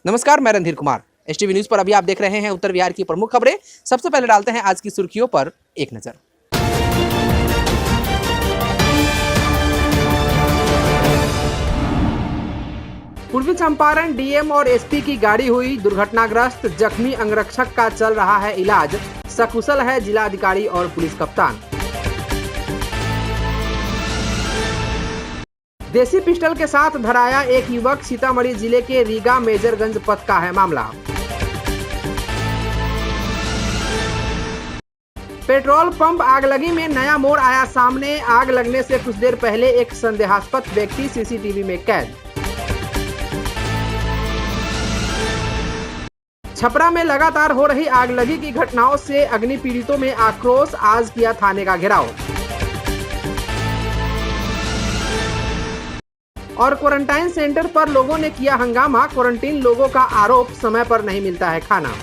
नमस्कार, मैं Randhir Kumar. STV news पर अभी आप देख रहे हैं उत्तर बिहार की प्रमुख खबरें। सबसे पहले डालते हैं आज की सुर्खियों पर एक नजर। पूर्वी चंपारण डीएम और एसपी की गाड़ी हुई दुर्घटनाग्रस्त, जख्मी अंगरक्षक का चल रहा है इलाज, सकुशल है जिलाधिकारी और पुलिस कप्तान। देसी पिस्टल के साथ धराया एक युवक, सीतामढ़ी जिले के रीगा मेजरगंज पथ का है मामला। पेट्रोल पंप आगलगी में नया मोड़ आया सामने, आग लगने से कुछ देर पहले एक संदेहास्पद व्यक्ति सीसीटीवी में कैद। छपरा में लगातार हो रही आगलगी की घटनाओं से अग्नि पीड़ितों में आक्रोश, आज किया थाने का घेराव। और क्वारंटाइन सेंटर पर लोगों ने किया हंगामा, क्वारंटीन लोगों का आरोप समय पर नहीं मिलता है खाना।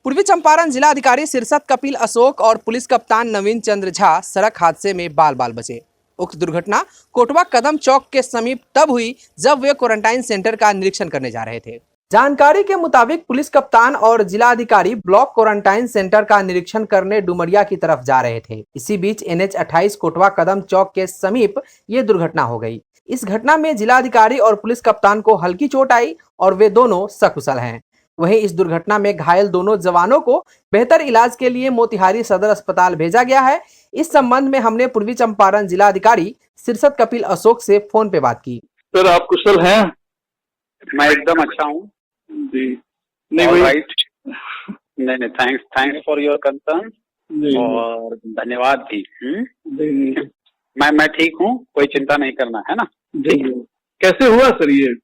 पूर्वी चंपारण जिलाधिकारी शीर्षत कपिल अशोक और पुलिस कप्तान नवीन चंद्र झा सड़क हादसे में बाल बाल बचे। उक्त दुर्घटना कोटवा कदम चौक के समीप तब हुई जब वे क्वारंटाइन सेंटर का निरीक्षण करने जा रहे थे। जानकारी के मुताबिक पुलिस कप्तान और जिलाधिकारी ब्लॉक क्वारंटाइन सेंटर का निरीक्षण करने डुमरिया की तरफ जा रहे थे। इसी बीच NH 28 कोटवा कदम चौक के समीप ये दुर्घटना हो गई। इस घटना में जिलाधिकारी और पुलिस कप्तान को हल्की चोट आई और वे दोनों सकुशल हैं। वहीं इस दुर्घटना में घायल दोनों जवानों को बेहतर इलाज के लिए मोतिहारी सदर अस्पताल भेजा गया है। इस संबंध में हमने पूर्वी चंपारण जिलाधिकारी शीर्षत कपिल अशोक से फोन पे बात की। सर, आप कुशल हैं? मैं एकदम अच्छा हूँ जी। नहीं, राइट। नहीं, थैंक्स फॉर योर कंसर्न और धन्यवाद भी। मैं ठीक हूँ, कोई चिंता नहीं करना है ना। जी। कैसे हुआ सर ये?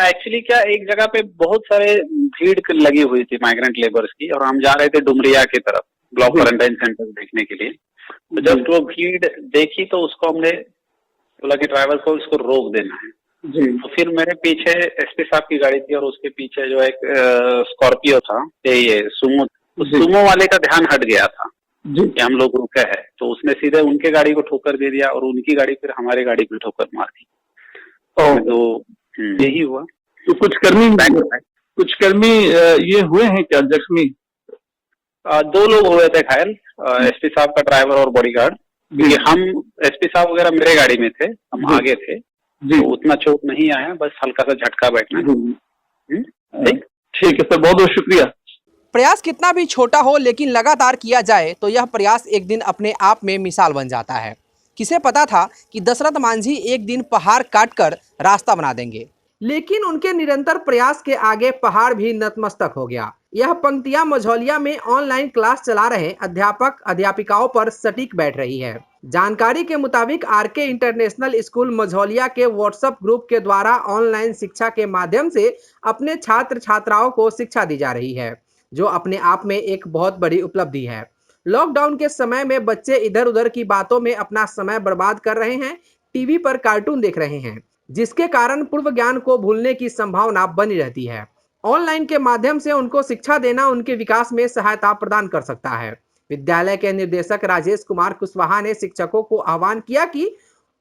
एक्चुअली क्या, एक जगह पे बहुत सारे भीड़ लगी हुई थी माइग्रेंट लेबर्स की, और हम जा रहे थे डुमरिया की तरफ ब्लॉक क्वारंटाइन सेंटर देखने के लिए। तो जब वो भीड़ देखी तो उसको हमने बोला कि ड्राइवर को उसको रोक देना है। जी। तो फिर मेरे पीछे एसपी साहब की गाड़ी थी और उसके पीछे जो एक स्कॉर्पियो था, ये सुमो वाले का ध्यान हट गया था कि हम लोग रुके हैं, तो उसने सीधे उनके गाड़ी को ठोकर दे दिया और उनकी गाड़ी फिर हमारी गाड़ी पे ठोकर मार दी। तो यही हुआ। तो कुछ कर्मी ये हुए हैं क्या, जख्मी? 2 लोग हुए थे घायल, एसपी साहब का ड्राइवर और बॉडीगार्ड। क्योंकि हम एसपी साहब वगैरह मेरे गाड़ी में थे, हम आगे थे, तो उतना चोट नहीं आया, बस हल्का सा झटका बैठना। ठीक है सर, बहुत बहुत शुक्रिया। प्रयास कितना भी छोटा हो लेकिन लगातार किया जाए तो यह प्रयास एक दिन अपने आप में मिसाल बन जाता है। किसे पता था कि दशरथ मांझी एक दिन पहाड़ काटकर रास्ता बना देंगे, लेकिन उनके निरंतर प्रयास के आगे पहाड़ भी नतमस्तक हो गया। यह पंक्तियां मझौलिया में ऑनलाइन क्लास चला रहे अध्यापक अध्यापिकाओं पर सटीक बैठ रही है। जानकारी के मुताबिक RK इंटरनेशनल स्कूल मझौलिया के व्हाट्सएप ग्रुप के द्वारा ऑनलाइन शिक्षा के माध्यम से अपने छात्र छात्राओं को शिक्षा दी जा रही है, जो अपने आप में एक बहुत बड़ी उपलब्धि है। लॉकडाउन के समय में बच्चे इधर उधर की बातों में अपना समय बर्बाद कर रहे हैं, टीवी पर कार्टून देख रहे हैं, जिसके कारण पूर्व ज्ञान को भूलने की संभावना बनी रहती है। ऑनलाइन के माध्यम से उनको शिक्षा देना उनके विकास में सहायता प्रदान कर सकता है। विद्यालय के निर्देशक राजेश कुमार कुशवाहा ने शिक्षकों को आह्वान किया कि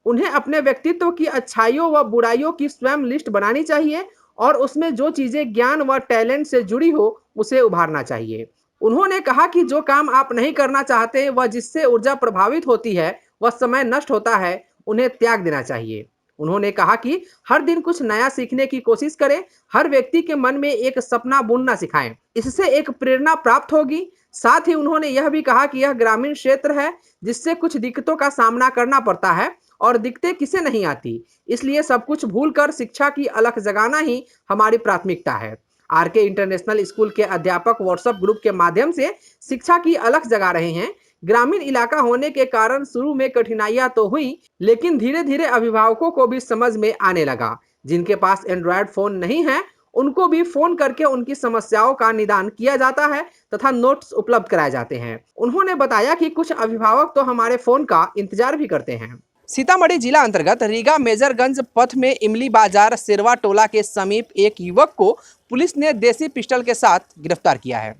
उन्हें अपने व्यक्तित्व की अच्छाइयों व बुराइयों की स्वयं लिस्ट बनानी चाहिए और उसमें जो चीजें ज्ञान व टैलेंट से जुड़ी हो उसे उभारना चाहिए। उन्होंने कहा कि जो काम आप नहीं करना चाहते व जिससे ऊर्जा प्रभावित होती है व समय नष्ट होता है, उन्हें त्याग देना चाहिए। उन्होंने कहा कि हर दिन कुछ नया सीखने की कोशिश करें, हर व्यक्ति के मन में एक सपना बुनना सिखाएं, इससे एक प्रेरणा प्राप्त होगी। साथ ही उन्होंने यह भी कहा कि यह ग्रामीण क्षेत्र है जिससे कुछ दिक्कतों का सामना करना पड़ता है और दिक्कतें किसे नहीं आती, इसलिए सब कुछ भूलकर शिक्षा की अलख जगाना ही हमारी प्राथमिकता है। RK इंटरनेशनल स्कूल के अध्यापक व्हाट्सएप ग्रुप के माध्यम से शिक्षा की अलख जगा रहे हैं। ग्रामीण इलाका होने के कारण शुरू में कठिनाइयां तो हुई, लेकिन धीरे धीरे अभिभावकों को भी समझ में आने लगा। जिनके पास एंड्रॉयड फोन नहीं है उनको भी फोन करके उनकी समस्याओं का निदान किया जाता है तथा नोट्स उपलब्ध कराए जाते हैं। उन्होंने बताया कि कुछ अभिभावक तो हमारे फोन का इंतजार भी करते हैं। सीतामढ़ी जिला अंतर्गत रीगा मेजरगंज पथ में इमली बाजार शेरवा टोला के समीप एक युवक को पुलिस ने देसी पिस्टल के साथ गिरफ्तार किया है।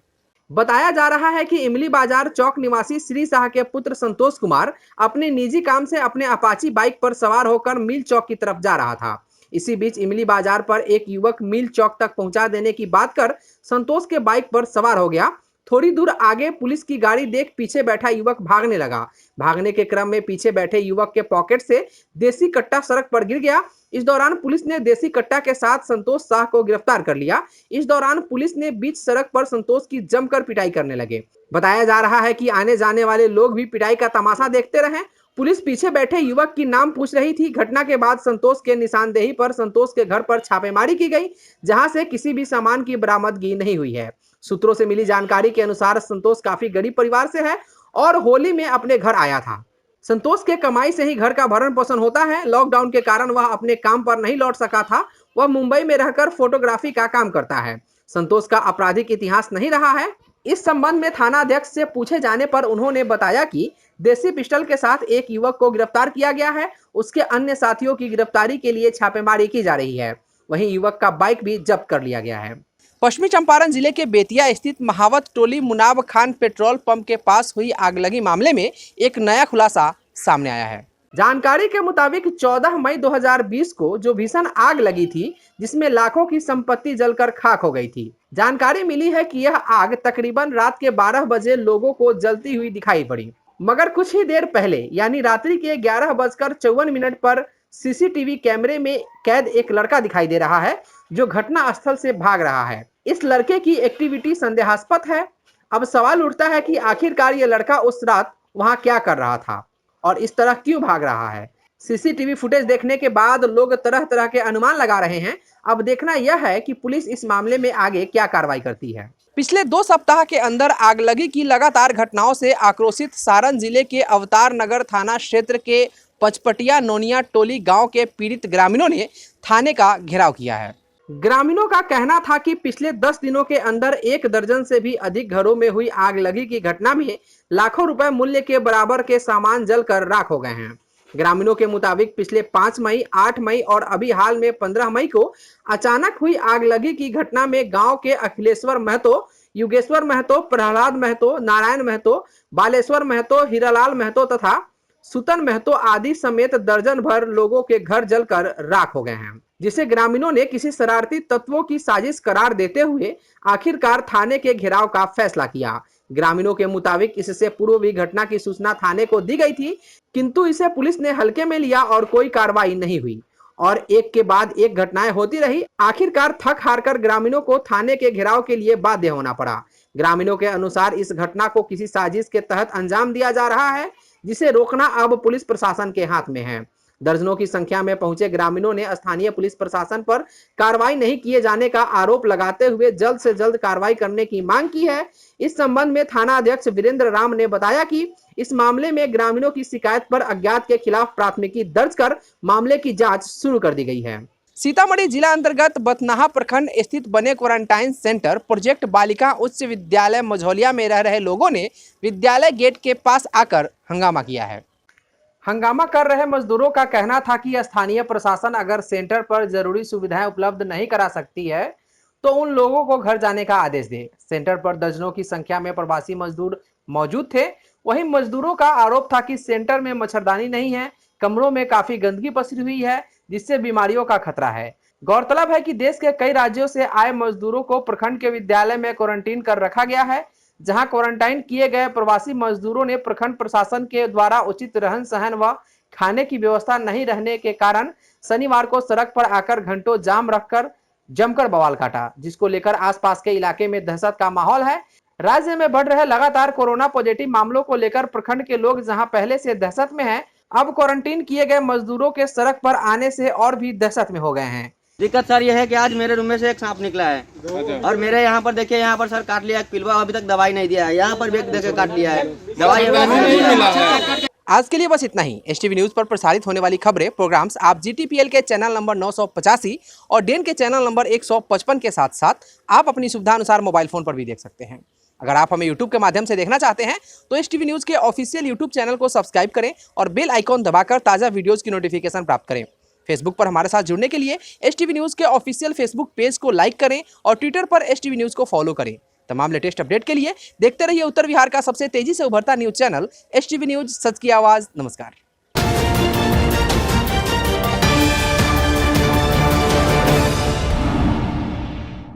बताया जा रहा है कि इमली बाजार चौक निवासी श्री शाह के पुत्र संतोष कुमार अपने निजी काम से अपने अपाची बाइक पर सवार होकर मिल चौक की तरफ जा रहा था। इसी बीच इमली बाजार पर एक युवक मिल चौक तक पहुंचा देने की बात कर संतोष के बाइक पर सवार हो गया। थोड़ी दूर आगे पुलिस की गाड़ी देख पीछे बैठा युवक भागने लगा। भागने के क्रम में पीछे बैठे युवक के पॉकेट से देसी कट्टा सड़क पर गिर गया। इस दौरान पुलिस ने देसी कट्टा के साथ संतोष शाह को गिरफ्तार कर लिया। इस दौरान पुलिस ने बीच सड़क पर संतोष की जमकर पिटाई करने लगे। बताया जा रहा है कि आने जाने वाले लोग भी पिटाई का तमाशा देखते रहे। पुलिस पीछे बैठे युवक की नाम पूछ रही थी। घटना के बाद संतोष के निशानदेही पर संतोष के घर पर छापेमारी की गई, जहां से किसी भी सामान की बरामदगी नहीं हुई है। सूत्रों से मिली जानकारी के अनुसार संतोष काफी गरीब परिवार से है और होली में अपने घर आया था। संतोष के कमाई से ही घर का भरण पोषण होता है। लॉकडाउन के कारण वह अपने काम पर नहीं लौट सका था। वह मुंबई में रहकर फोटोग्राफी का काम करता है। संतोष का आपराधिक इतिहास नहीं रहा है। इस संबंध में थाना अध्यक्ष से पूछे जाने पर उन्होंने बताया कि देसी पिस्टल के साथ एक युवक को गिरफ्तार किया गया है। उसके अन्य साथियों की गिरफ्तारी के लिए छापेमारी की जा रही है। वहीं युवक का बाइक भी जब्त कर लिया गया है। पश्चिमी चंपारण जिले के बेतिया स्थित महावत टोली मुनाब खान पेट्रोल पंप के पास हुई आगलगी मामले में एक नया खुलासा सामने आया है। जानकारी के मुताबिक 14 मई 2020 को जो भीषण आग लगी थी, जिसमें लाखों की संपत्ति जलकर खाक हो गई थी। जानकारी मिली है कि यह आग तकरीबन रात के 12 बजे लोगों को जलती हुई दिखाई पड़ी, मगर कुछ ही देर पहले यानी रात्रि के 11:54 पर सीसीटीवी कैमरे में कैद एक लड़का दिखाई दे रहा है, जो घटना स्थल से भाग रहा है। इस लड़के की एक्टिविटी संदेहास्पद है। अब सवाल उठता है कि आखिरकार ये लड़का उस रात वहां क्या कर रहा था और इस तरह क्यों भाग रहा है। सीसीटीवी फुटेज देखने के बाद लोग तरह तरह के अनुमान लगा रहे हैं। अब देखना यह है कि पुलिस इस मामले में आगे क्या कार्रवाई करती है। पिछले 2 सप्ताह के अंदर आगलगी की लगातार घटनाओं से आक्रोशित सारण जिले के अवतार नगर थाना क्षेत्र के पचपटिया नोनिया टोली गांव के पीड़ित ग्रामीणों ने थाने का घेराव किया है। ग्रामीणों का कहना था कि पिछले 10 दिनों के अंदर 1 दर्जन से भी अधिक घरों में हुई आगलगी की घटना में लाखों रुपए मूल्य के बराबर के सामान जलकर राख हो गए हैं। ग्रामीणों के मुताबिक पिछले 5 मई, 8 मई और अभी हाल में 15 मई को अचानक हुई आगलगी की घटना में गांव के अखिलेश्वर महतो, युगेश्वर महतो, प्रहलाद महतो, नारायण महतो, बालेश्वर महतो, हीरालाल महतो तथा सुतन महतो आदि समेत दर्जन भर लोगों के घर जलकर राख हो गए हैं, जिसे ग्रामीणों ने किसी शरारती तत्वों की साजिश करार देते हुए आखिरकार थाने के घेराव का फैसला किया। ग्रामीणों के मुताबिक इससे पूर्व भी घटना की सूचना थाने को दी गई थी, किंतु इसे पुलिस ने हल्के में लिया और कोई कार्रवाई नहीं हुई और एक के बाद एक घटनाएं होती रही। आखिरकार थक हारकर ग्रामीणों को थाने के घेराव के लिए बाध्य होना पड़ा। ग्रामीणों के अनुसार इस घटना को किसी साजिश के तहत अंजाम दिया जा रहा है, जिसे रोकना अब पुलिस प्रशासन के हाथ में है। दर्जनों की संख्या में पहुंचे ग्रामीणों ने स्थानीय पुलिस प्रशासन पर कार्रवाई नहीं किए जाने का आरोप लगाते हुए जल्द से जल्द कार्रवाई करने की मांग की है। इस संबंध में थाना अध्यक्ष वीरेंद्र राम ने बताया कि इस मामले में ग्रामीणों की शिकायत पर अज्ञात के खिलाफ प्राथमिकी दर्ज कर मामले की जांच शुरू कर दी गई है। सीतामढ़ी जिला अंतर्गत बथनाहा प्रखंड स्थित बने क्वारंटाइन सेंटर प्रोजेक्ट बालिका उच्च विद्यालय मझौलिया में रह रहे लोगों ने विद्यालय गेट के पास आकर हंगामा किया है। हंगामा कर रहे मजदूरों का कहना था कि स्थानीय प्रशासन अगर सेंटर पर जरूरी सुविधाएं उपलब्ध नहीं करा सकती है तो उन लोगों को घर जाने का आदेश दे। सेंटर पर दर्जनों की संख्या में प्रवासी मजदूर मौजूद थे। वहीं मजदूरों का आरोप था कि सेंटर में मच्छरदानी नहीं है, कमरों में काफी गंदगी पसरी हुई है, जिससे बीमारियों का खतरा है। गौरतलब है कि देश के कई राज्यों से आए मजदूरों को प्रखंड के विद्यालय में क्वारंटीन कर रखा गया है, जहां क्वारंटाइन किए गए प्रवासी मजदूरों ने प्रखंड प्रशासन के द्वारा उचित रहन सहन व खाने की व्यवस्था नहीं रहने के कारण शनिवार को सड़क पर आकर घंटों जाम रखकर जमकर बवाल काटा, जिसको लेकर आसपास के इलाके में दहशत का माहौल है। राज्य में बढ़ रहे लगातार कोरोना पॉजिटिव मामलों को लेकर प्रखंड के लोग जहां पहले से दहशत में हैं, अब क्वारंटीन किए गए मजदूरों के सड़क पर आने से और भी दहशत में हो गए हैं। दिक्कत सर ये है कि आज मेरे रूम में से एक सांप निकला है और मेरे यहाँ पर देखिए, यहाँ पर सर काट लिया है पिलवा, अभी तक दवाई नहीं दिया है। यहाँ पर भी देखे काट लिया है, दवाई आज के लिए बस इतना ही। एसटीवी न्यूज पर प्रसारित होने वाली खबरें प्रोग्राम्स आप जीटीपीएल के चैनल नंबर 985 और डेन के चैनल नंबर 155 के साथ साथ आप अपनी सुविधा अनुसार मोबाइल फोन पर भी देख सकते हैं। अगर आप हमें यूट्यूब के माध्यम से देखना चाहते हैं तो एसटीवी न्यूज के ऑफिशियल यूट्यूब चैनल को सब्सक्राइब करें और बेल आइकॉन दबाकर ताज़ा वीडियोज़ की नोटिफिकेशन प्राप्त करें। फेसबुक पर हमारे साथ जुड़ने के लिए एसटीवी न्यूज के ऑफिशियल फेसबुक पेज को लाइक करें और ट्विटर पर एसटीवी न्यूज को फॉलो करें। तमाम लेटेस्ट अपडेट के लिए देखते रहिए उत्तर बिहार का सबसे तेजी से उभरता न्यूज चैनल HTV न्यूज, सच की आवाज़। नमस्कार।